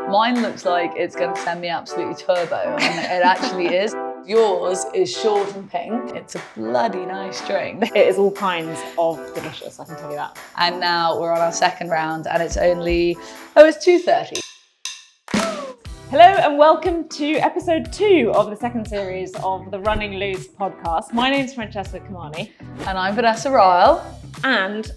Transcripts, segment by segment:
Mine looks like it's going to send me absolutely turbo, and it actually is. Yours is short and pink. It's a bloody nice drink. It is all kinds of delicious, I can tell you that. And now we're on our second round, and it's only, it's 2:30. Hello and welcome to episode 2 of the second series of the Running Loose podcast. My name's Francesca and Vanessa. And I'm Vanessa Rachael. And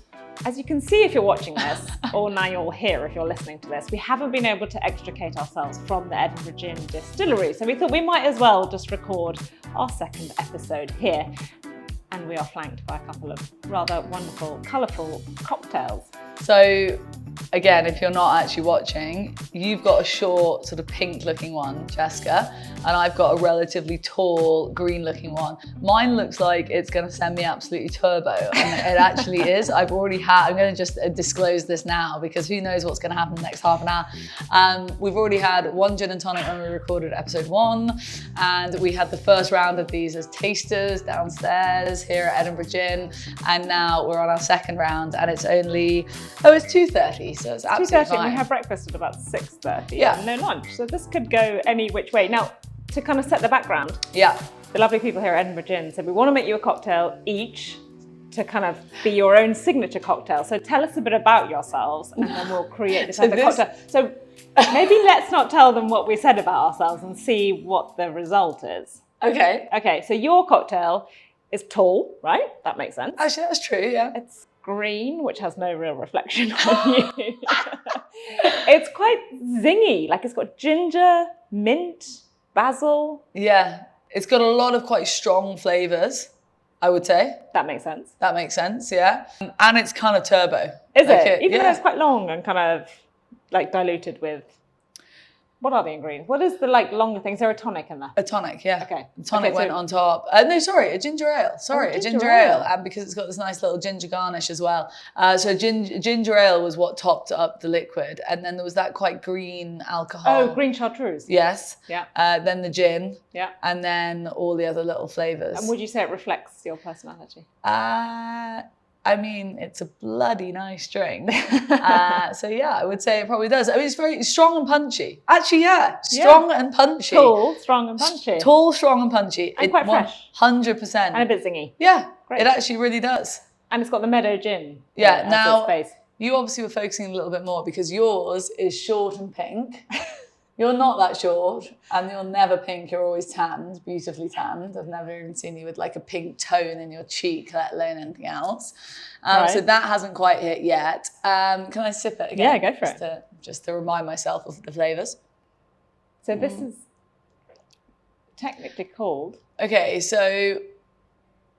as you can see if you're watching this, or now you'll hear if you're listening to this, we haven't been able to extricate ourselves from the Edinburgh Gin Distillery. So we thought we might as well just record our second episode here. And we are flanked by a couple of rather wonderful, colourful cocktails. So again, if you're not actually watching, you've got a short sort of pink looking one, Jessica, and I've got a relatively tall green looking one. Mine looks like it's going to send me absolutely turbo, and it actually is. I'm going to just disclose this now because who knows what's going to happen the next half an hour. We've already had one gin and tonic when we recorded episode 1, and we had the first round of these as tasters downstairs here at Edinburgh Gin, and now we're on our second round, and it's only, it's 2:30, so it's absolutely fine. And we have breakfast at about 6:30 yeah. and no lunch, so this could go any which way. Now, to kind of set the background, yeah, the lovely people here at Edinburgh Gin said we want to make you a cocktail each to kind of be your own signature cocktail. So tell us a bit about yourselves and then we'll create this perfect cocktail. So maybe let's not tell them what we said about ourselves and see what the result is. Okay. Okay, so your cocktail is tall, right? That makes sense. Actually, that's true, yeah. It's green, which has no real reflection on you. It's quite zingy, like it's got ginger, mint, basil. Yeah, it's got a lot of quite strong flavours, I would say. That makes sense. That makes sense, yeah. And it's kind of turbo. Is like it? Even yeah. though it's quite long and kind of like diluted with, what are the ingredients? What is the like longer thing? Is there a tonic in there? A tonic, yeah. Okay. The tonic Okay, went so- on top. No, sorry, a ginger ale. Sorry, Oh, a ginger ginger ale. ale. And because it's got this nice little ginger garnish as well. So ginger ale was what topped up the liquid. And then there was that quite green alcohol. Oh, green chartreuse. Yes. Yeah. Then the gin. Yeah. And then all the other little flavours. And would you say it reflects your personality? I mean, it's a bloody nice drink. So yeah, I would say it probably does. I mean, it's very strong and punchy. Actually, yeah, strong and punchy. Tall, strong and punchy. Tall, strong and punchy. And quite fresh. 100%. And a bit zingy. Yeah, Great. it actually really does. And it's got the meadow gin. Yeah, as now its base. you obviously were focusing a little bit more because yours is short and pink. You're not that short, and you're never pink. You're always tanned, beautifully tanned. I've never even seen you with like a pink tone in your cheek, let alone anything else. Right. So that hasn't quite hit yet. Can I sip it again? Yeah, go for it. Just to remind myself of the flavours. So this is technically called. Okay, so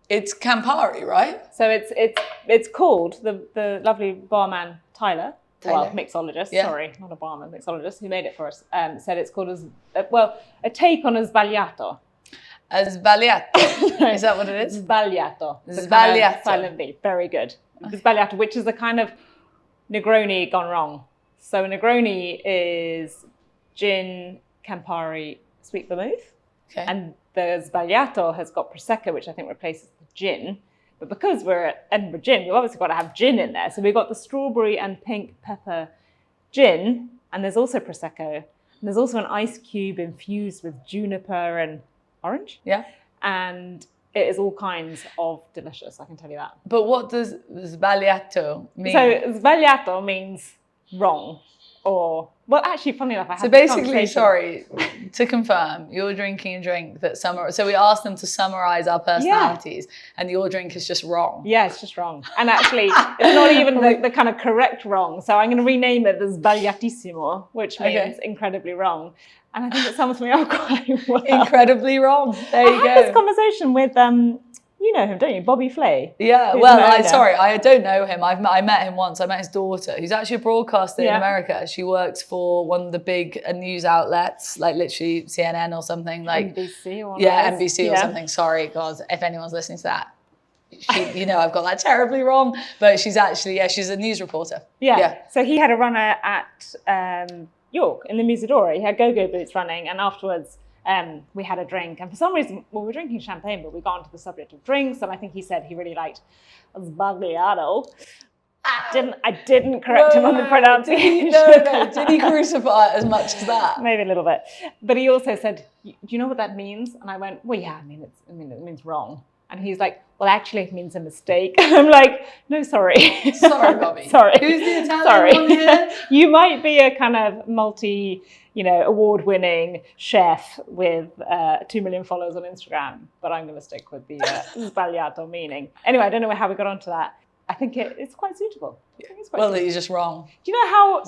it's Campari, right? So it's called the lovely barman Tyler. Well, mixologist, Yeah. sorry, not a barman, mixologist, who made it for us, said it's called a take on a sbagliato. A sbagliato. Is that what it is? Sbagliato. Sbagliato. Silent V. Very good. Sbagliato, which is a kind of Negroni gone wrong. So a Negroni is gin, Campari, sweet vermouth. Okay. And the Sbagliato has got Prosecco, which I think replaces the gin. But because we're at Edinburgh Gin, we've obviously got to have gin in there. So we've got the strawberry and pink pepper gin, and there's also Prosecco. And there's also an ice cube infused with juniper and orange. Yeah. And it is all kinds of delicious, I can tell you that. But what does sbagliato mean? So sbagliato means wrong. Or, well, actually, funny enough, I had So this basically, conversation. sorry, to confirm, you're drinking a drink that so we asked them to summarize our personalities, and your drink is just wrong. Yeah, it's just wrong. And actually, it's not even the kind of correct wrong. So I'm going to rename it the sbagliatissimo, which means incredibly wrong. And I think it sums me up quite well. Incredibly wrong. There you I had this go. conversation with, you know him, don't you? Bobby Flay. Yeah, who's well, an owner. I don't know him. I met him once. I met his daughter, who's actually a broadcaster in Yeah. America. She works for one of the big news outlets, like literally CNN or something. Like NBC or NBC or something. Sorry, God, if anyone's listening to that. I've got that terribly wrong, but she's actually, she's a news reporter. Yeah. So he had a runner at York in the Musadora. He had go-go boots running, and afterwards we had a drink. And for some reason, we were drinking champagne, but we got onto the subject of drinks, and I think he said he really liked sbagliato. I didn't correct him on the pronunciation. Did he crucify it as much as that? Maybe a little bit. But he also said, do you know what that means? And I went, well, yeah, it means wrong. And he's like, well, actually, it means a mistake. I'm like, no, sorry. Sorry, Bobby. Sorry. Who's the Italian one here? You might be a kind of award-winning chef with 2 million followers on Instagram, but I'm going to stick with the sbagliato meaning. Anyway, I don't know how we got onto that. I think it's quite suitable. Well, he's just wrong. Do you know how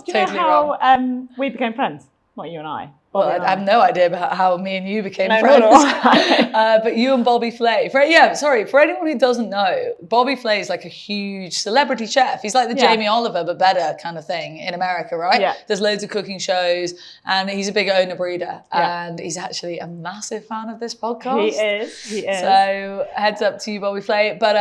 we became friends? Not you and I. Well, I have no idea about how me and you became friends. No. But you and Bobby Flay. For anyone who doesn't know, Bobby Flay is like a huge celebrity chef. He's like the Jamie Oliver, but better kind of thing in America, right? Yeah. There's loads of cooking shows, and he's a big owner breeder. Yeah. And he's actually a massive fan of this podcast. He is. So heads up to you, Bobby Flay. But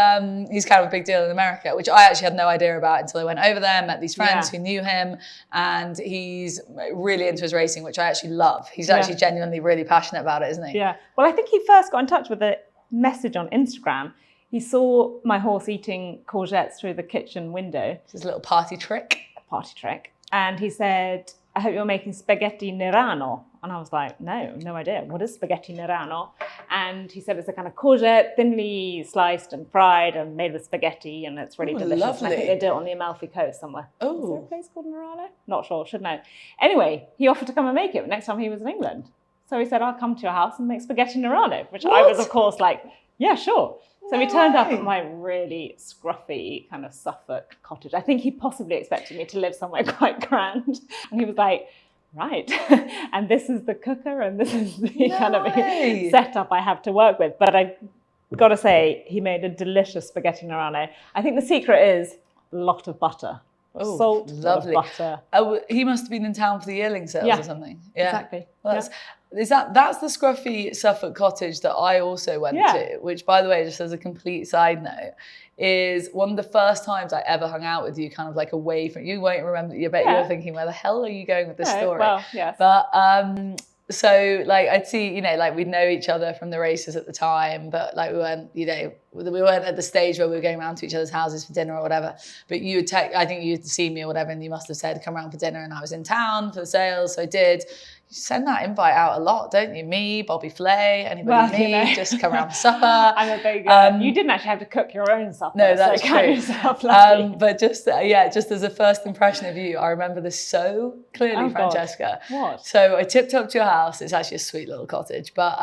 he's kind of a big deal in America, which I actually had no idea about until I went over there, met these friends who knew him, and he's really into his racing, which I actually love. He's actually genuinely really passionate about it, isn't he? Yeah. Well, I think he first got in touch with a message on Instagram. He saw my horse eating courgettes through the kitchen window. It's his little party trick. And he said, I hope you're making spaghetti nerano. And I was like, no idea. What is spaghetti nerano? And he said it's a kind of courgette, thinly sliced and fried and made with spaghetti, and it's really delicious. Lovely. And I think they do it on the Amalfi Coast somewhere. Oh. Is there a place called Nerano? Not sure, should know. Anyway, he offered to come and make it next time he was in England. So he said, I'll come to your house and make spaghetti nerano, which I was, of course, like, yeah, sure. So we turned up at my really scruffy kind of Suffolk cottage. I think he possibly expected me to live somewhere quite grand. And he was like, right, and this is the cooker and this is the kind of setup I have to work with. But I've got to say, he made a delicious spaghetti nerano. I think the secret is a lot of butter. Oh, salt, lovely. Butter. Oh, he must have been in town for the yearling sales or something. Yeah, exactly. Well, that's the scruffy Suffolk cottage that I also went to, which, by the way, just as a complete side note, is one of the first times I ever hung out with you, kind of like away from you. Won't remember. You bet you're thinking, where the hell are you going with this story? Well, yes. But so like I'd see, like we'd know each other from the races at the time, but like we weren't at the stage where we were going around to each other's houses for dinner or whatever. But you would I think you'd seen me or whatever, and you must have said, come around for dinner, and I was in town for the sales, so I did. You send that invite out a lot, don't you? Me, Bobby Flay, anybody just come around for supper. I'm a big you didn't actually have to cook your own supper. No, that's true. But just as a first impression of you, I remember this so clearly, Francesca. God. What? So I tipped up to your house. It's actually a sweet little cottage, but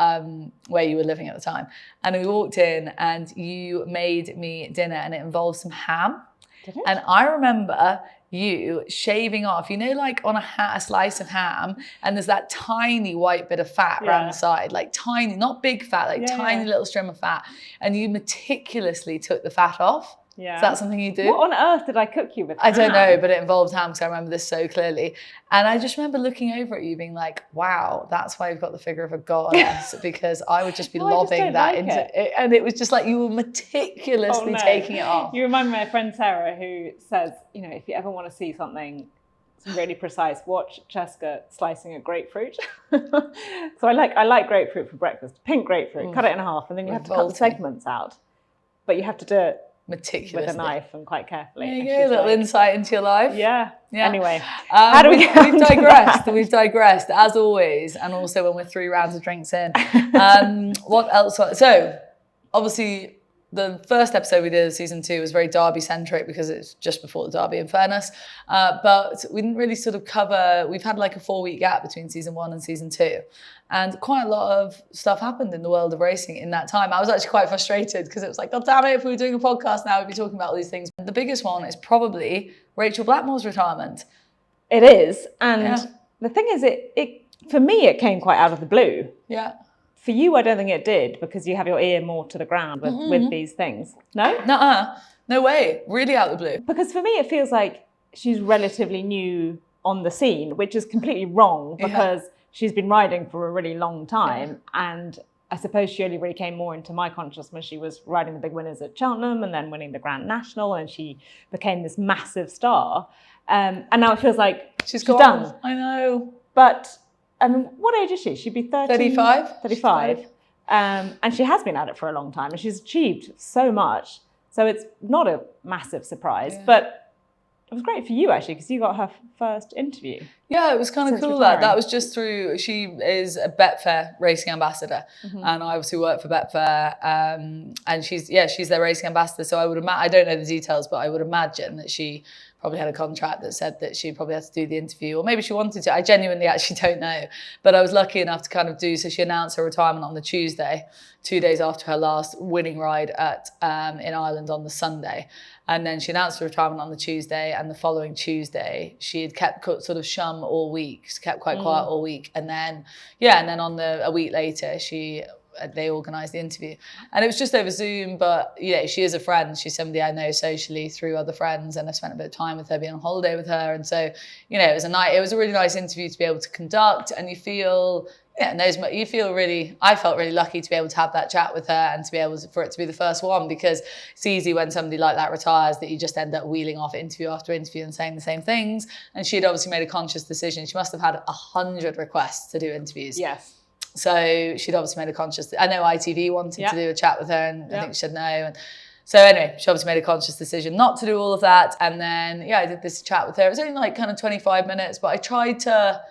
where you were living at the time. And we walked in, and you made me dinner, and it involved some ham. Did it? And I remember you shaving off, like on a slice of ham, and there's that tiny white bit of fat around the side, like tiny, not big fat, like tiny little strim of fat, and you meticulously took the fat off. Yeah. Is that something you do? What on earth did I cook you with? I don't know, but it involved ham, because I remember this so clearly. And I just remember looking over at you being like, wow, that's why you've got the figure of a goddess, because I would just be lobbing that into it. And it was just like you were meticulously taking it off. You remind me of my friend Sarah, who says, if you ever want to see something really precise, watch Francesca slicing a grapefruit. So I like grapefruit for breakfast, pink grapefruit, cut it in half, and then you have to cut the segments out. But you have to do it meticulously with a knife and quite carefully. There you go, a little insight into your life. Yeah. Anyway, how do we've digressed. We've digressed as always, and also when we're 3 rounds of drinks in. What else? So obviously, the first episode we did of season 2 was very Derby centric because it's just before the Derby, in fairness. But we didn't really sort of cover. We've had like a 4-week gap between season 1 and season 2. And quite a lot of stuff happened in the world of racing in that time. I was actually quite frustrated because it was like, God damn it, if we were doing a podcast now, we'd be talking about all these things. The biggest one is probably Rachael Blackmore's retirement. It is. And the thing is, it for me, it came quite out of the blue. Yeah. For you, I don't think it did, because you have your ear more to the ground with these things. No? Nuh-uh. No way. Really out of the blue. Because for me, it feels like she's relatively new on the scene, which is completely wrong, because she's been riding for a really long time. And I suppose she only really came more into my consciousness when she was riding the big winners at Cheltenham and then winning the Grand National, and she became this massive star. And now it feels like she's done. I know. But what age is she? She'd be 35. 35. And she has been at it for a long time, and she's achieved so much. So it's not a massive surprise. But It was great for you actually, because you got her first interview. Yeah, it was kind of cool. That was just through, she is a Betfair racing ambassador, and I obviously work for Betfair, and she's their racing ambassador. So I would imagine, I don't know the details, but I would imagine that she probably had a contract that said that she probably had to do the interview, or maybe she wanted to. I genuinely actually don't know, but I was lucky enough to kind of do. So she announced her retirement on the Tuesday, 2 days after her last winning ride at in Ireland on the Sunday. And then she announced her retirement on the Tuesday, and the following Tuesday, she had kept sort of shum all week. She kept quite quiet all week. And then, a week later, they organised the interview. And it was just over Zoom, but, she is a friend. She's somebody I know socially through other friends, and I spent a bit of time with her, being on holiday with her. And so, it was a really nice interview to be able to conduct, and you feel... I felt really lucky to be able to have that chat with her, and to be able for it to be the first one, because it's easy when somebody like that retires that you just end up wheeling off interview after interview and saying the same things. And she had obviously made a conscious decision. She must have had 100 requests to do interviews. Yes. So she'd obviously made a conscious, I know ITV wanted to do a chat with her, and I think she said no. And so anyway, she obviously made a conscious decision not to do all of that. And then, I did this chat with her. It was only like kind of 25 minutes, but I tried to,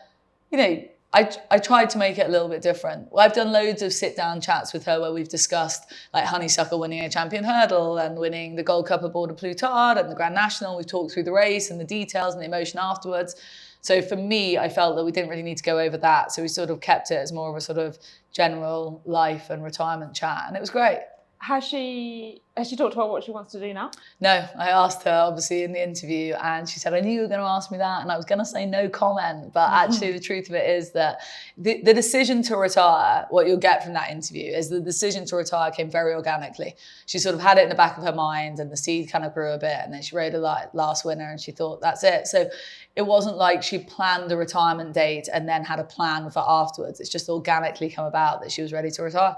I tried to make it a little bit different. Well, I've done loads of sit-down chats with her where we've discussed like Honeysuckle winning a champion hurdle and winning the Gold Cup aboard a Plutard and the Grand National. We've talked through the race and the details and the emotion afterwards. So for me, I felt that we didn't really need to go over that. So we sort of kept it as more of a sort of general life and retirement chat. And it was great. Has she talked about what she wants to do now? No, I asked her obviously in the interview, and she said, I knew you were going to ask me that, and I was going to say no comment. But actually the truth of it is that the decision to retire, what you'll get from that interview is the decision to retire came very organically. She sort of had it in the back of her mind, and the seed kind of grew a bit, and then she rode a last winner and she thought that's it. So it wasn't like she planned a retirement date and then had a plan for afterwards. It's just organically come about that she was ready to retire.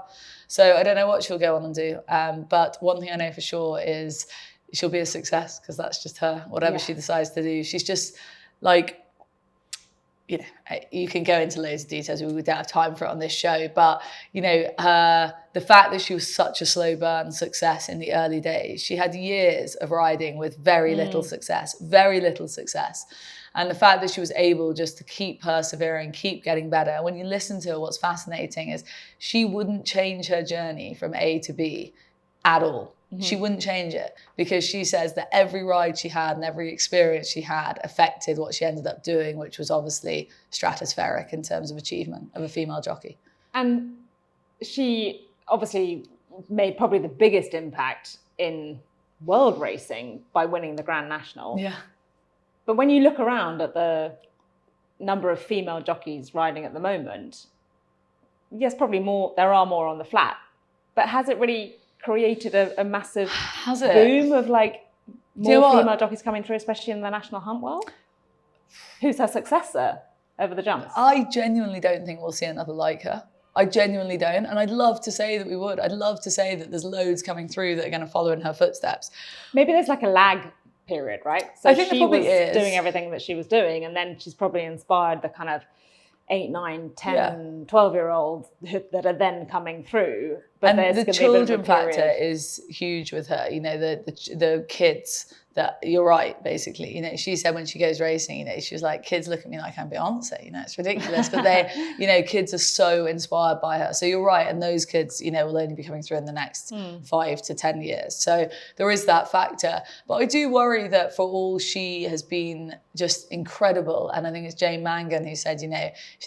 So I don't know what she'll go on and do. But one thing I know for sure is she'll be a success, because that's just her, whatever she decides to do. She's just like, you can go into loads of details. We don't have time for it on this show. But, the fact that she was such a slow burn success in the early days, she had years of riding with very little success. And the fact that she was able just to keep persevering, keep getting better. When you listen to her, what's fascinating is she wouldn't change her journey from A to B at all. She wouldn't change it, because she says that every ride she had and every experience she had affected what she ended up doing, which was obviously stratospheric in terms of achievement of a female jockey. And she obviously made probably the biggest impact in world racing by winning the Grand National. Yeah. But when you look around at the number of female jockeys riding at the moment, yes, probably more. There are more on the flat, but has it really created a massive boom of like more female jockeys coming through, especially in the national hunt world? Who's her successor over the jumps? I genuinely don't think we'll see another like her. I genuinely don't. And I'd love to say that we would. I'd love to say that there's loads coming through that are going to follow in her footsteps. Maybe there's like a lag period, right? So I think she was doing everything that she was doing, and then she's probably inspired the kind of 8, 9, 10, 12-year-olds that are then coming through. But and the children factor is huge with her. The kids that, you're right, basically. She said when she goes racing, she was like, kids look at me like I'm Beyonce. It's ridiculous. But they, kids are so inspired by her. So you're right. And those kids, will only be coming through in the next 5 to 10 years. So there is that factor. But I do worry that for all she has been just incredible. And I think it's Jane Mangan who said, she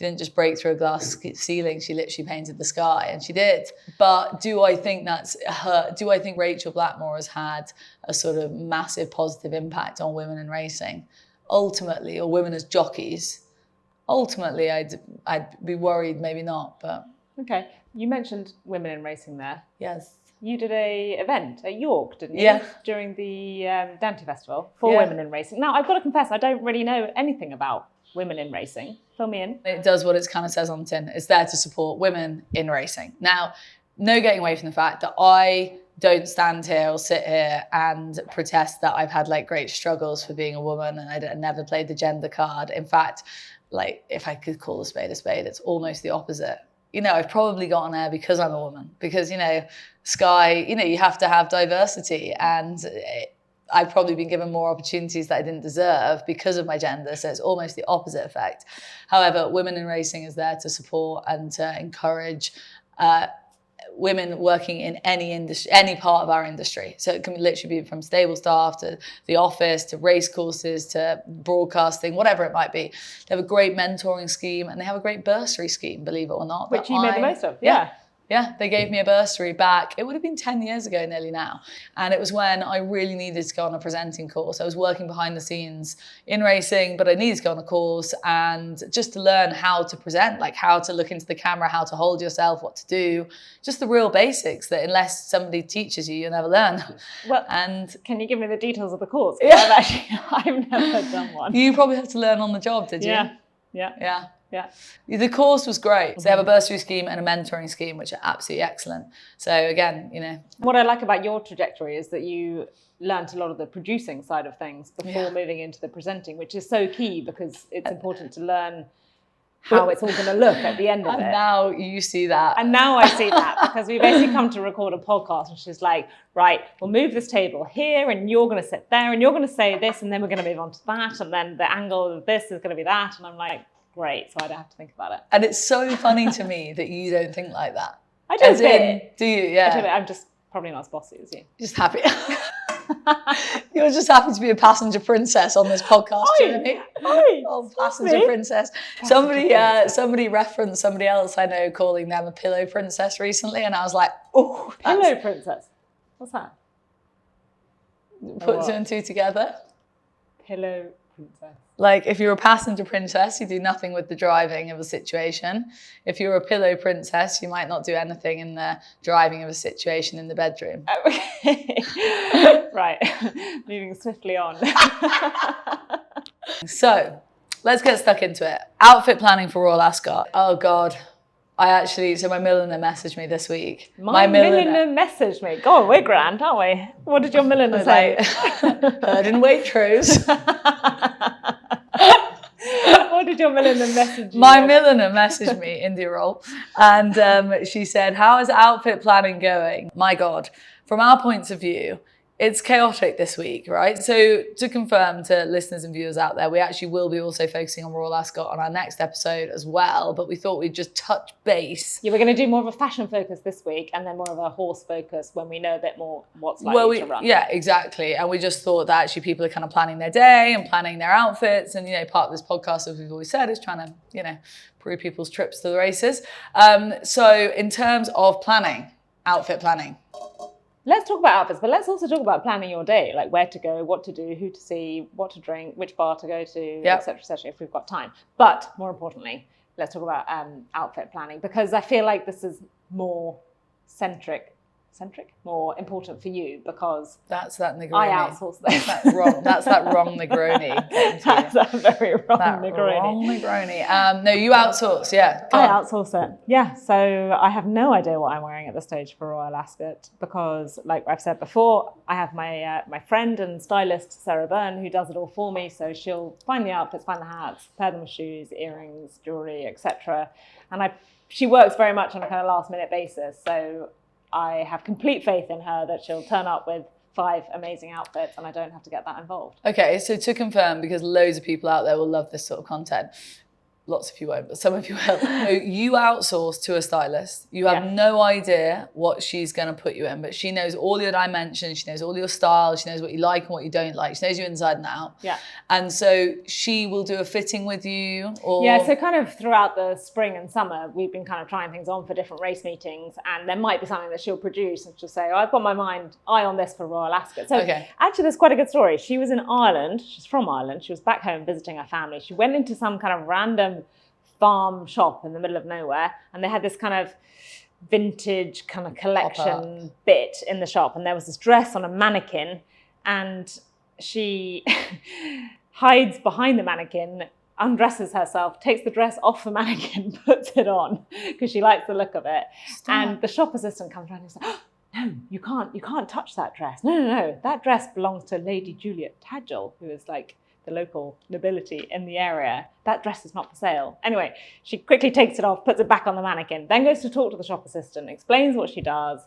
didn't just break through a glass ceiling. She literally painted the sky, and she did. But do I think that's her? Do I think Rachael Blackmore has had a sort of massive positive impact on women in racing? Ultimately, or women as jockeys? Ultimately, I'd be worried, maybe not, but... Okay, you mentioned women in racing there. Yes. You did a event at York, didn't you? Yeah. During the Dante Festival for women in racing. Now, I've got to confess, I don't really know anything about women in racing. Fill me in. It does what it kind of says on the tin. It's there to support women in racing. Now, no getting away from the fact that I don't stand here or sit here and protest that I've had like great struggles for being a woman, and I never played the gender card. In fact, like if I could call a spade, it's almost the opposite. I've probably gotten there because I'm a woman, because, Sky, you have to have diversity, and I've probably been given more opportunities that I didn't deserve because of my gender. So it's almost the opposite effect. However, Women in Racing is there to support and to encourage women working in any industry, any part of our industry. So it can literally be from stable staff to the office to race courses to broadcasting, whatever it might be. They have a great mentoring scheme and they have a great bursary scheme, believe it or not. Which you made the most of, Yeah, they gave me a bursary back. It would have been 10 years ago nearly now. And it was when I really needed to go on a presenting course. I was working behind the scenes in racing, but I needed to go on a course and just to learn how to present, like how to look into the camera, how to hold yourself, what to do, just the real basics that unless somebody teaches you, you'll never learn. Well, and can you give me the details of the course? Yeah. I've never done one. You probably had to learn on the job, did you? Yeah. The course was great. So they have a bursary scheme and a mentoring scheme, which are absolutely excellent. So again, you know. What I like about your trajectory is that you learnt a lot of the producing side of things before moving into the presenting, which is so key because it's important to learn how it's all going to look at the end of it. And now you see that. And now I see that because we basically come to record a podcast and she's like, right, we'll move this table here and you're going to sit there and you're going to say this and then we're going to move on to that and then the angle of this is going to be that. And I'm like, great, so I don't have to think about it. And it's so funny to me that you don't think like that. I do a bit. Do you? Yeah. I do a bit. I'm just probably not as bossy as you. Just happy. You're just happy to be a passenger princess on this podcast, do you know what I mean? Oh, passenger princess. Somebody referenced somebody else I know calling them a pillow princess recently, and I was like, oh. Pillow princess? What's that? Put two and two together. Pillow princess. Like if you're a passenger princess, you do nothing with the driving of a situation. If you're a pillow princess, you might not do anything in the driving of a situation in the bedroom. Okay. Right. Moving swiftly on. So let's get stuck into it. Outfit planning for Royal Ascot. Oh God. So my milliner messaged me this week. My milliner messaged me. God, we're grand, aren't we? What did your milliner say? Heard in Waitrose. What did your milliner message you? My milliner messaged me, Indie Roll, and she said, how is outfit planning going? My God, from our points of view, it's chaotic this week, right? So to confirm to listeners and viewers out there, we actually will be also focusing on Royal Ascot on our next episode as well, but we thought we'd just touch base. Yeah, we're going to do more of a fashion focus this week and then more of a horse focus when we know a bit more what's likely to run. Yeah, exactly. And we just thought that actually people are kind of planning their day and planning their outfits. And, you know, part of this podcast, as we've always said, is trying to, you know, improve people's trips to the races. So in terms of planning, outfit planning, let's talk about outfits, but let's also talk about planning your day, like where to go, what to do, who to see, what to drink, which bar to go to, etc., if we've got time. But more importantly, let's talk about outfit planning because I feel like this is more more important for you because that's that Negroni. I outsource this. That's that wrong Negroni. That's that very wrong Negroni. Wrong Negroni. No, you outsource, yeah. I outsource it, yeah. So I have no idea what I'm wearing at this stage for Royal Ascot because, like I've said before, I have my my friend and stylist Sarah Byrne who does it all for me. So she'll find the outfits, find the hats, pair them with shoes, earrings, jewelry, etc. And she works very much on a kind of last minute basis. So I have complete faith in her that she'll turn up with 5 amazing outfits and I don't have to get that involved. Okay, so to confirm, because loads of people out there will love this sort of content, lots of you won't, but some of you will. So you outsource to a stylist. You have no idea what she's going to put you in, but she knows all your dimensions. She knows all your styles. She knows what you like and what you don't like. She knows you inside and out. Yeah. And so she will do a fitting with you or... Yeah, so kind of throughout the spring and summer, we've been kind of trying things on for different race meetings and there might be something that she'll produce and she'll say, oh, I've got my eye on this for Royal Ascot. So actually there's quite a good story. She was in Ireland. She's from Ireland. She was back home visiting her family. She went into some kind of random farm shop in the middle of nowhere and they had this kind of vintage kind of collection bit in the shop and there was this dress on a mannequin and she hides behind the mannequin, undresses herself, takes the dress off the mannequin, puts it on because she likes the look of it. And the shop assistant comes around and says, oh, no, you can't touch that dress. No, that dress belongs to Lady Juliet Tadgell, who is like the local nobility in the area. That dress is not for sale. Anyway, she quickly takes it off, puts it back on the mannequin, then goes to talk to the shop assistant, explains what she does,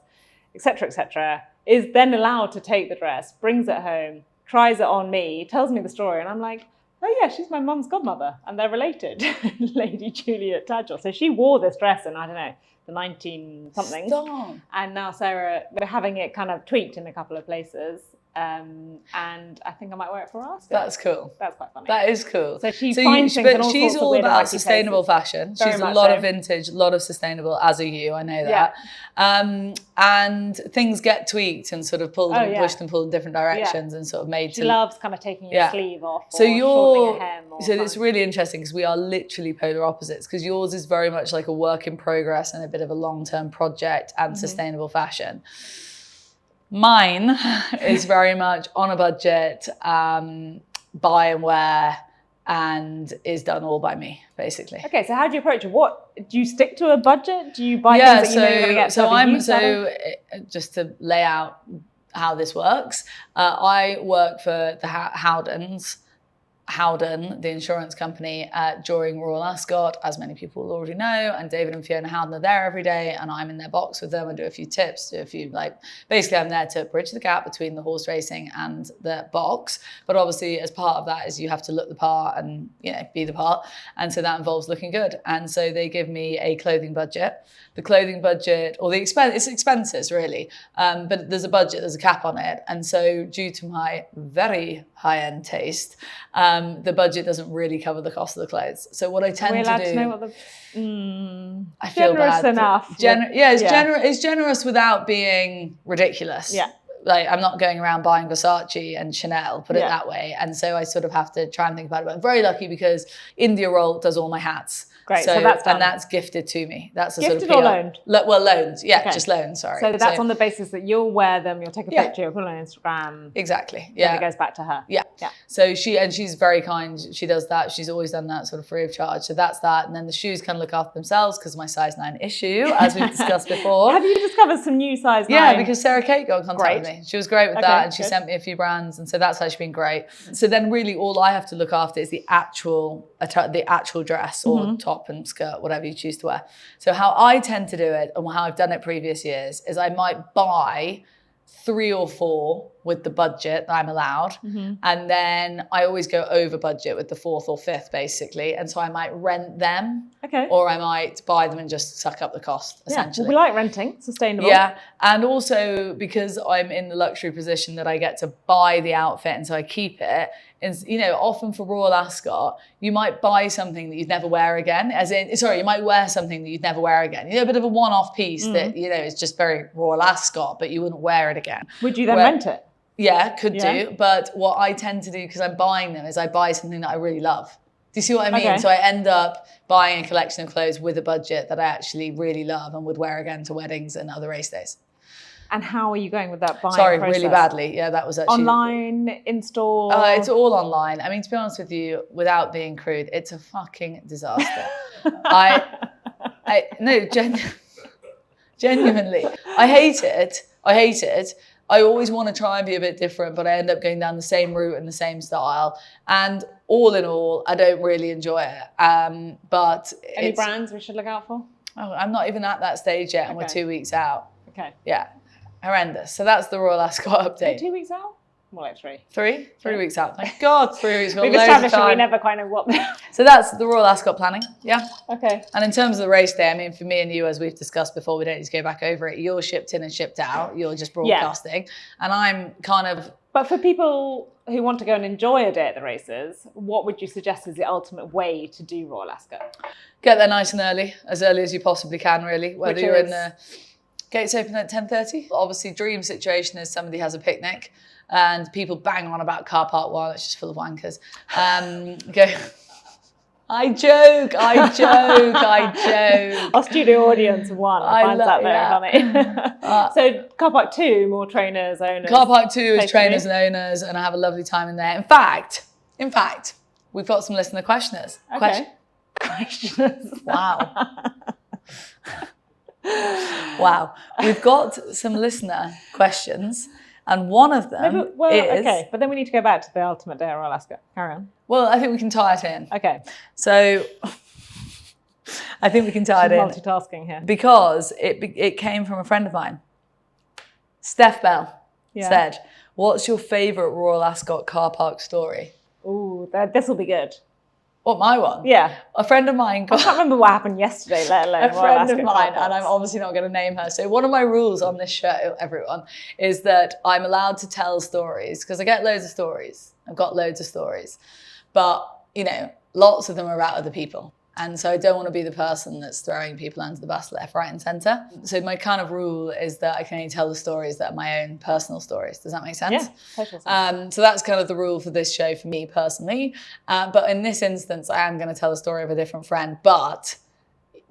etc., is then allowed to take the dress, brings it home, tries it on me, tells me the story, and I'm like, oh yeah, she's my mum's godmother, and they're related, Lady Juliet Tadgell. So she wore this dress in, I don't know, the 19-something. Stop. And now Sarah, we're having it kind of tweaked in a couple of places. And I think I might wear it for us. That's cool. That's quite funny. That is cool. So she finds things in all she's sorts of all weird and about wacky sustainable places. fashion. Very She's a much lot so. of vintage, a lot of sustainable, as are you, I know that. And things get tweaked and sort of pulled and pushed and pulled in different directions and sort of made She loves kind of taking your sleeve off or so shortening your hem. So it's really interesting because we are literally polar opposites, because yours is very much like a work in progress and a bit of a long-term project and sustainable fashion. Mine is very much on a budget, buy and wear, and is done all by me, basically. Okay, so how do you approach it? What do you stick to a budget? Do you buy things that you know you're going to get? Just to lay out how this works, I work for the Howden, the insurance company, during Royal Ascot, as many people will already know, and David and Fiona Howden are there every day, and I'm in their box with them. I do a few tips, basically I'm there to bridge the gap between the horse racing and the box. But obviously, as part of that is you have to look the part and be the part, and so that involves looking good. And so they give me a clothing budget. The clothing budget, or the expense, it's expenses really, but there's a budget, there's a cap on it, and so due to my very high-end taste, the budget doesn't really cover the cost of the clothes. So what I tend to do... Are we allowed to know what the... I feel generous bad. Enough. It's generous without being ridiculous. Yeah. Like, I'm not going around buying Versace and Chanel, put it that way. And so I sort of have to try and think about it. But I'm very lucky because India Roll does all my hats. Great, so that's done. And that's gifted to me. That's a gifted sort of or loaned? Well, loaned. Yeah, just loaned, sorry. So that's on the basis that you'll wear them, you'll take a picture, you'll put it on Instagram. Exactly, Then it goes back to her. Yeah. So she's very kind. She does that. She's always done that sort of free of charge. So that's that. And then the shoes kind of look after themselves because of my size 9 issue, as we've discussed before. Have you discovered some new size 9? Yeah, because Sarah Kate got in contact with me. She was great with that, and she sent me a few brands, and so that's actually been great. So then really all I have to look after is the actual dress or top and skirt, whatever you choose to wear. So how I tend to do it, and how I've done it previous years, is I might buy 3 or 4 with the budget that I'm allowed. And then I always go over budget with the 4th or 5th, basically. And so I might rent them. Okay. Or I might buy them and just suck up the cost, essentially. Well, we like renting, sustainable. Yeah. And also because I'm in the luxury position that I get to buy the outfit and so I keep it. And, often for Royal Ascot, you might buy something that you'd never wear again. You might wear something that you'd never wear again. A bit of a one-off piece that, is just very Royal Ascot, but you wouldn't wear it again. Would you then rent it? Yeah, could do. But what I tend to do, because I'm buying them, is I buy something that I really love. Do you see what I mean? Okay. So I end up buying a collection of clothes with a budget that I actually really love and would wear again to weddings and other race days. And how are you going with that buying process? Really badly. Yeah, that was actually... Online, in-store? It's all online. I mean, to be honest with you, without being crude, it's a fucking disaster. Genuinely. I hate it. I always want to try and be a bit different, but I end up going down the same route and the same style. And all in all, I don't really enjoy it. But any brands we should look out for? Oh, I'm not even at that stage yet, and we're 2 weeks out. Okay. Yeah. Horrendous. So that's the Royal Ascot update. 2 weeks out? More like 3. 3? 3 weeks out. Thank God, 3 weeks. We've established that we never quite know what. So that's the Royal Ascot planning. Yeah. Okay. And in terms of the race day, I mean, for me and you, as we've discussed before, we don't need to go back over it. You're shipped in and shipped out. You're just broadcasting. And I'm kind of... But for people who want to go and enjoy a day at the races, what would you suggest is the ultimate way to do Royal Ascot? Get there nice and early as you possibly can, really. Whether you're in the... Gates open at 10:30. Obviously, dream situation is somebody has a picnic and people bang on about car park 1. It's just full of wankers. I joke. Our studio audience 1 finds that very funny. So car park 2, more trainers, owners. Car park 2 is trainers and owners, and I have a lovely time in there. In fact, we've got some listener questioners. Okay. Questioners. Wow. Wow, we've got some listener questions, and one of them is... Okay, but then we need to go back to the ultimate day at Royal Ascot. Carry on. Well, I think we can tie it in. Okay. So, I think we can tie it in. Multitasking here. Because it came from a friend of mine, Steph Bell. said, what's your favourite Royal Ascot car park story? Ooh, this will be good. What, my one? Yeah. A friend of mine I can't remember what happened yesterday, let alone a friend of mine, and I'm obviously not going to name her. So one of my rules on this show, everyone, is that I'm allowed to tell stories because I get loads of stories. I've got loads of stories. But, you know, lots of them are about other people. And so I don't want to be the person that's throwing people under the bus left, right and centre. So my kind of rule is that I can only tell the stories that are my own personal stories. Does that make sense? Yeah, total sense. So that's kind of the rule for this show for me personally. But in this instance, I am going to tell a story of a different friend, but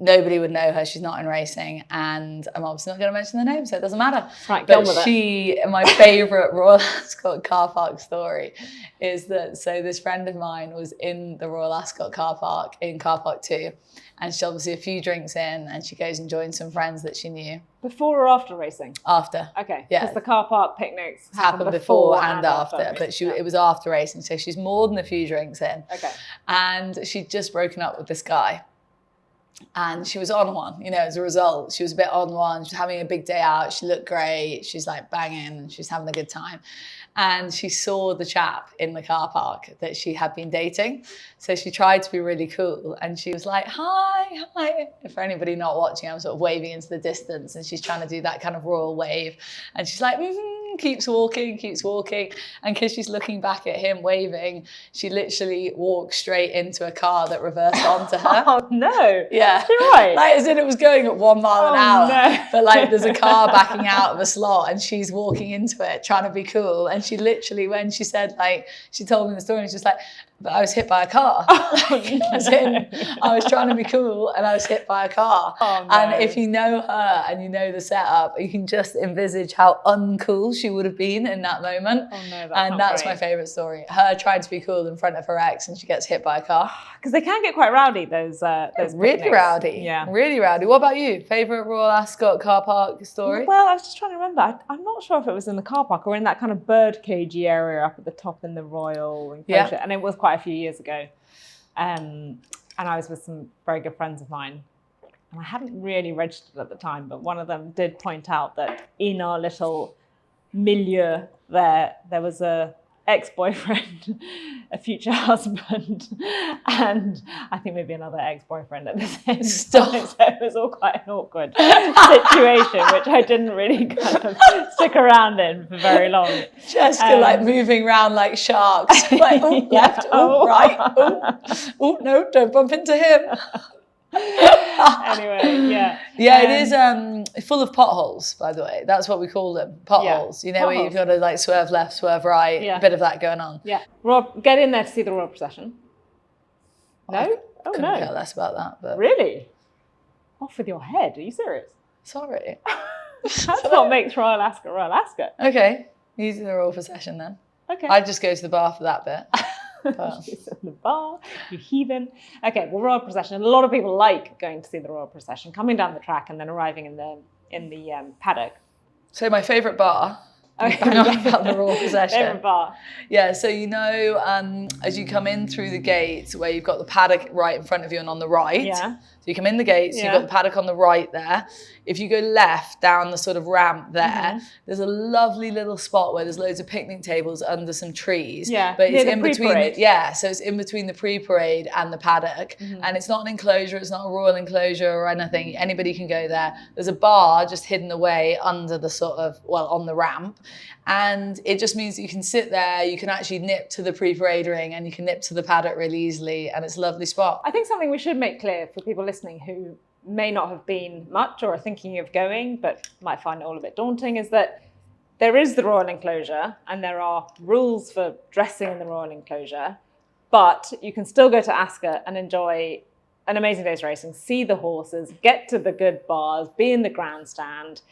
nobody would know her. She's not in racing, and I'm obviously not going to mention the name, so it doesn't matter. Right, but get on with my favourite Royal Ascot car park story is that, so this friend of mine was in the Royal Ascot car park, in car park 2, and she's obviously a few drinks in, and she goes and joins some friends that she knew. Before or after racing? After. Okay. Yeah. Because the car park picnics happened before and after, racing. but it was after racing, so she's more than a few drinks in. Okay. And she'd just broken up with this guy. And she was on one, you know, as a result. She was a bit on one. She was having a big day out. She looked great. She's like banging. She's having a good time. And she saw the chap in the car park that she had been dating. So she tried to be really cool. And she was like, hi, hi. For anybody not watching, I'm sort of waving into the distance. And she's trying to do that kind of royal wave. And she's like, keeps walking. And because she's looking back at him waving, she literally walked straight into a car that reversed onto her. Oh, no. Yeah. You're right. Like, as in it was going at 1 mile an hour. No. But like there's a car backing out of a slot and she's walking into it trying to be cool. And she literally, when she said, like, she told me the story, and she was like, but I was hit by a car. As in, I was trying to be cool and I was hit by a car. Oh, no. And if you know her and you know the setup, you can just envisage how uncool she would have been in that moment. Oh, no, that's my favourite story. Her trying to be cool in front of her ex and she gets hit by a car. Because they can get quite rowdy, those really picnics. rowdy. Yeah. Really rowdy. What about you? Favourite Royal Ascot car park story? Well, I was just trying to remember. I'm not sure if it was in the car park or in that kind of bird cagey area up at the top in the Royal enclosure. Yeah. And it was quite a few years ago. And I was with some very good friends of mine. And I hadn't really registered at the time, but one of them did point out that in our little milieu there was a ex-boyfriend, a future husband, and I think maybe another ex-boyfriend at the same time. So it was all quite an awkward situation, which I didn't really kind of stick around in for very long. Jessica like moving around like sharks, like left, right, no, don't bump into him. Anyway, yeah. It is full of potholes, by the way. That's what we call them, potholes. You know, potholes. Where you've got to like swerve left, swerve right, a bit of that going on. Yeah. Rob, get in there to see the royal procession. No? Oh, couldn't care less about that. But really? Off with your head. Are you serious? Sorry. That's what makes Royal Ascot Royal Ascot. Okay. Using the royal procession then. Okay. I'd just go to the bar for that bit. She's in the bar, you heathen. Okay, well, royal procession. A lot of people like going to see the royal procession, coming down the track and then arriving in the paddock. So my favourite bar. Okay. About the royal procession. Favourite bar. Yeah, so you know, as you come in through the gates where you've got the paddock right in front of you and on the right. Yeah. So you come in the gates, you've got the paddock on the right there. If you go left down the sort of ramp there, there's a lovely little spot where there's loads of picnic tables under some trees. Yeah. But it's in between. So it's in between the pre-parade and the paddock, and it's not an enclosure. It's not a royal enclosure or anything. Anybody can go there. There's a bar just hidden away under the sort of on the ramp. And it just means that you can sit there, you can actually nip to the pre-parade ring and you can nip to the paddock really easily, and it's a lovely spot. I think something we should make clear for people listening who may not have been much or are thinking of going but might find it all a bit daunting is that there is the royal enclosure and there are rules for dressing in the royal enclosure, but you can still go to Ascot and enjoy an amazing day's racing, see the horses, get to the good bars, be in the grandstand,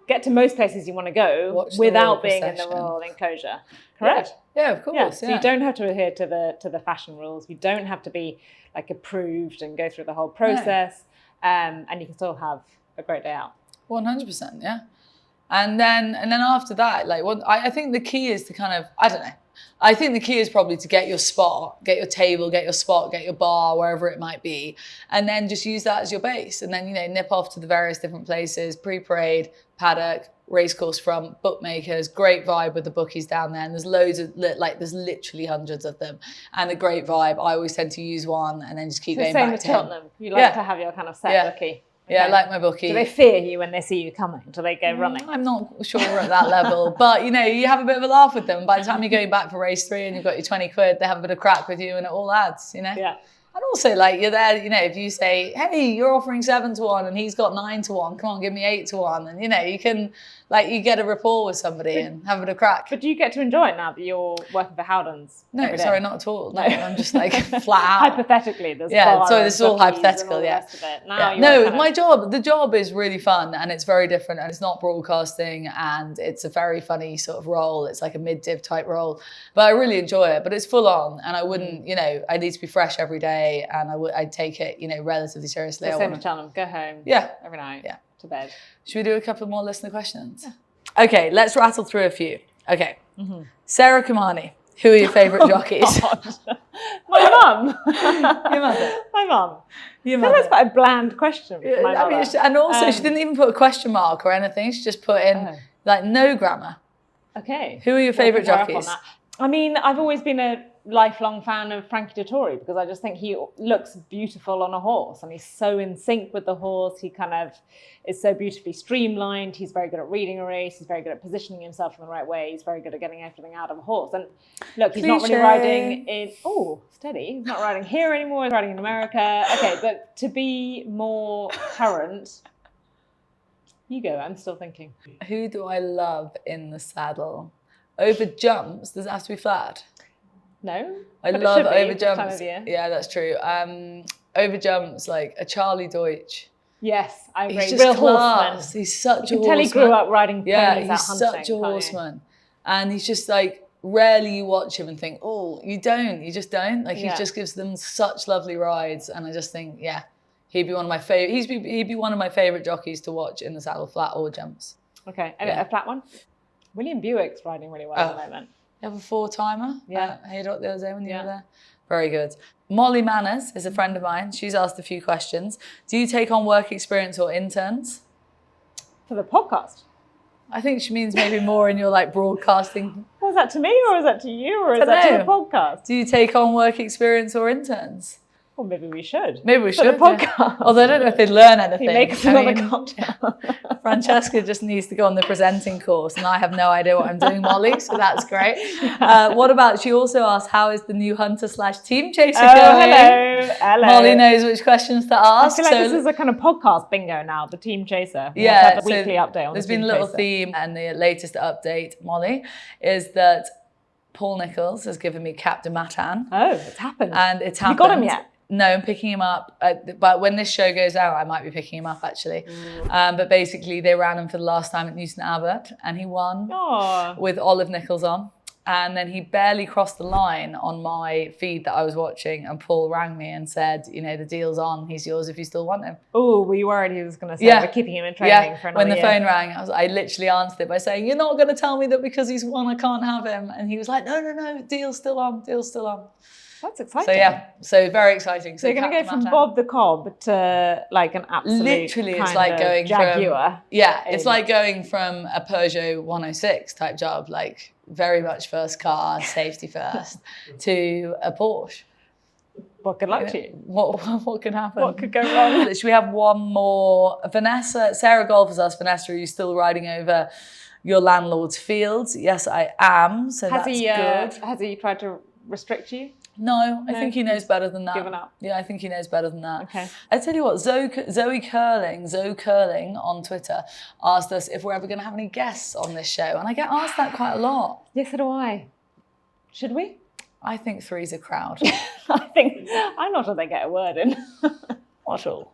get to most places you want to go without being in the royal enclosure. Correct? Yeah, of course. Yeah. So you don't have to adhere to the fashion rules. You don't have to be like approved and go through the whole process. And you can still have a great day out. 100%, yeah. And then after that, like I think the key is to kind of, I don't know, I think the key is probably to get your spot, get your table, get your spot, get your bar, wherever it might be, and then just use that as your base. And then, you know, nip off to the various different places, pre-parade, paddock, racecourse front, bookmakers, great vibe with the bookies down there. And there's loads of, like, there's literally hundreds of them. And a great vibe. I always tend to use one and then just keep going back to him. Same with Cheltenham. You like to have your kind of set bookie. Okay. Yeah, I like my bookie. Do they fear you when they see you coming? Do they go running? I'm not sure we're at that level, but you know, you have a bit of a laugh with them. By the time you're going back for race 3 and you've got your 20 quid, they have a bit of crack with you and it all adds, you know? Yeah. And also, like, you're there, you know, if you say, hey, you're offering 7 to 1 and he's got 9 to 1, come on, give me 8 to 1. And, you know, you can, like, you get a rapport with somebody and have a bit of crack. But do you get to enjoy it now that you're working for Howdens? No, sorry, not at all. No, I'm just like flat out. Hypothetically, there's so this is all hypothetical, yeah. Now No, the job is really fun and it's very different and it's not broadcasting and it's a very funny sort of role. It's like a mid-div type role, but I really enjoy it. But it's full on and I wouldn't, you know, I need to be fresh every day and I'd take it, you know, relatively seriously. So same with Cheltenham, go home every night, to bed. Should we do a couple more listener questions? Yeah. Okay, let's rattle through a few. Okay. Sarah Kumani, who are your favourite jockeys? My mum. Your mother. My mum. Your mother. That's quite a bland question for my mother. And also, she didn't even put a question mark or anything. She just put in, like, no grammar. Okay. Who are your favourite jockeys? I mean, I've always been a lifelong fan of Frankie Dettori because I just think he looks beautiful on a horse and he's so in sync with the horse. He kind of is so beautifully streamlined. He's very good at reading a race. He's very good at positioning himself in the right way. He's very good at getting everything out of a horse. And look, he's not really riding in, steady. He's not riding here anymore. He's riding in America. Okay, but to be more current, you go, I'm still thinking. Who do I love in the saddle? Over jumps, does it have to be flat? No, I love over jumps. Time of year. Yeah, that's true. Over jumps, like a Charlie Deutsch. Yes, I agree. He's just Real class. horseman. He's such a horseman. You can tell he grew up riding ponies out hunting. Yeah, he's such a horseman. And he's just like, rarely you watch him and think, oh, you just don't. Like he just gives them such lovely rides. And I just think, he'd be one of my favorite. He'd be one of my favorite jockeys to watch in the saddle, flat or jumps. Okay, and a flat one? William Buick's riding really well at the moment. You have a 4-timer? Yeah. Haydock the other day when you were there? Very good. Molly Manners is a friend of mine. She's asked a few questions. Do you take on work experience or interns? For the podcast? I think she means maybe more in your like broadcasting. Was that to me or is that to you or is that to the podcast? Do you take on work experience or interns? Well, maybe we should. Maybe we should. For the podcast. Yeah. Although I don't know if they'd learn anything. He makes another cocktail. Francesca just needs to go on the presenting course and I have no idea what I'm doing, Molly, so that's great. What about, she also asked, how is the new hunter/team chaser going? Hello. Molly knows which questions to ask. I feel like this is a kind of podcast bingo now, the team chaser. We have a weekly update on there's been a little theme and the latest update, Molly, is that Paul Nicholls has given me Captain Matan. Oh, it's happened. And it's happened. You got him yet? No, I'm picking him up. But when this show goes out, I might be picking him up, actually. But basically, they ran him for the last time at Newton Abbot, and he won with Olive Nicholls on. And then he barely crossed the line on my feed that I was watching, and Paul rang me and said, you know, the deal's on. He's yours if you still want him. Oh, were you worried he was going to say we're keeping him in training for another year? When the phone rang, I literally answered it by saying, you're not going to tell me that because he's won, I can't have him. And he was like, no, deal's still on, deal's still on. That's exciting. So very exciting. So you're going to go from Bob the Cob to like an absolute literally, it's like going Jaguar. It's like going from a Peugeot 106 type job, like very much first car, safety first, to a Porsche. Well, good luck to you. What could happen? What could go wrong? Should we have one more? Vanessa, Sarah Golf has asked, Vanessa, are you still riding over your landlord's fields? Yes, I am. So that's good. Has he tried to restrict you? No, I think he knows better than that. Given up. Yeah, I think he knows better than that. Okay. I tell you what, Zoe Curling on Twitter asked us if we're ever going to have any guests on this show, and I get asked that quite a lot. Yes, so do I. Should we? I think three's a crowd. I'm not sure they get a word in. Not at all.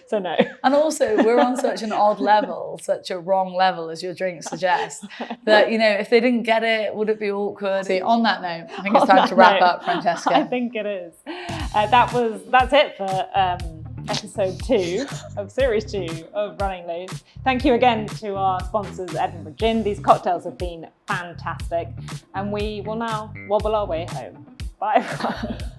So no. And also, we're on such an odd level, such a wrong level, as your drink suggests, that, you know, if they didn't get it, would it be awkward? See, on that note, I think it's time to wrap up, Francesca. I think it is. That's it for episode 2 of series 2 of Running Loose. Thank you again to our sponsors, Edinburgh Gin. These cocktails have been fantastic, and we will now wobble our way home. Bye everyone.